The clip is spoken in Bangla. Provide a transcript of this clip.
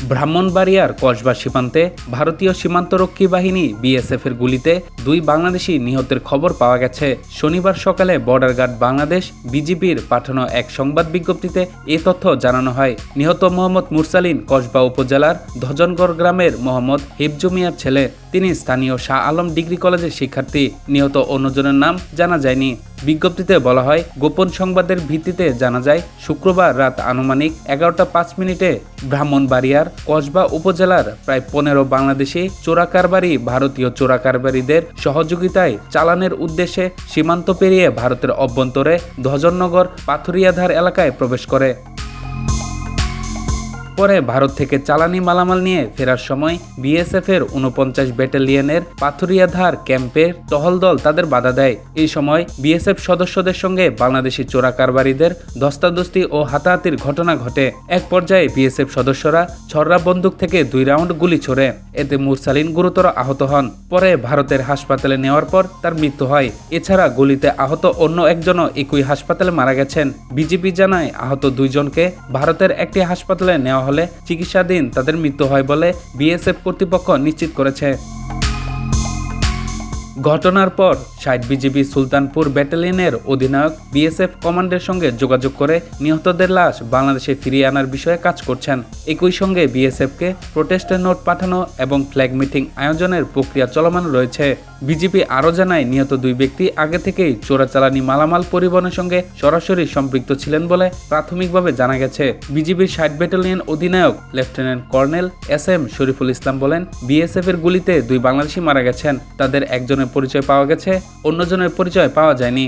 ব্রাহ্মণবাড়িয়ার কসবা সীমান্তে ভারতীয় সীমান্তরক্ষী বাহিনী বিএসএফের গুলিতে 2 বাংলাদেশি নিহতের খবর পাওয়া গেছে। শনিবার সকালে বর্ডার গার্ড বাংলাদেশ বিজিবির পাঠানো এক সংবাদ বিজ্ঞপ্তিতে এ তথ্য জানানো হয়। নিহত মোহাম্মদ মুরসালিন কসবা উপজেলার ধজনগড় গ্রামের মোহাম্মদ হিফজু মিয়ার ছেলে। তিনি স্থানীয় শাহ আলম ডিগ্রি কলেজের শিক্ষার্থী। নিহত অন্যজনের নাম জানা যায়নি। বিজ্ঞপ্তিতে বলা হয়, গোপন সংবাদের ভিত্তিতে জানা যায় শুক্রবার রাত আনুমানিক 11টা 5 মিনিটে ব্রাহ্মণবাড়িয়ার কসবা উপজেলার প্রায় 15 বাংলাদেশি চোরাকারবারি ভারতীয় চোরাকারবারিদের সহযোগিতায় চালানের উদ্দেশ্যে সীমান্ত পেরিয়ে ভারতের অভ্যন্তরে ধজননগর পাথুরিয়াধার এলাকায় প্রবেশ করে। পরে ভারত থেকে চালানি মালামাল নিয়ে ফেরার সময় বিএসএফের 49 ব্যাটালিয়নের পাথুরিয়াধার ক্যাম্পের টহল দল তাদের বাধা দেয়। এই সময় বিএসএফ সদস্যদের সঙ্গে বাংলাদেশি চোরাকারবারিদের ধস্তাধস্তি ও হাতাহাতির ঘটনা ঘটে। এক পর্যায়ে বিএসএফ সদস্যরা ছররা বন্দুক থেকে 2 রাউন্ড গুলি ছোড়ে। এতে মুরসালিন গুরুতর আহত হন। পরে ভারতের হাসপাতালে নেওয়ার পর তার মৃত্যু হয়। এছাড়া গুলিতে আহত অন্য একজনও একই হাসপাতালে মারা গেছেন। বিজিবি জানায় আহত 2 জনকে ভারতের একটি হাসপাতালে নেওয়া হলে চিকিৎসাধীন তাদের মৃত্যু হয় বলে বিএসএফ কর্তৃপক্ষ নিশ্চিত করেছে। ঘটনার পর 60 বিজিবি সুলতানপুর ব্যাটালিয়নের অধিনায়ক বিএসএফ কমান্ডের সঙ্গে যোগাযোগ করে নিহতদের লাশ বাংলাদেশে ফিরিয়ে আনার বিষয়ে কাজ করছেন। একই সঙ্গে বিএসএফকে প্রোটেস্টের নোট পাঠানো এবং ফ্ল্যাগ মিটিং আয়োজনের প্রক্রিয়া চলমান রয়েছে। বিজিবি আরও জানায়, নিহত 2 ব্যক্তি আগে থেকেই চোরাচালানি মালামাল পরিবহনের সঙ্গে সরাসরি সম্পৃক্ত ছিলেন বলে প্রাথমিকভাবে জানা গেছে। বিজিবির 60 ব্যাটালিয়ন অধিনায়ক lieutenant colonel SM Shariful Islam বলেন, বিএসএফের গুলিতে 2 বাংলাদেশি মারা গেছেন। তাদের একজনের পরিচয় পাওয়া গেছে, অন্যজনের পরিচয় পাওয়া যায়নি।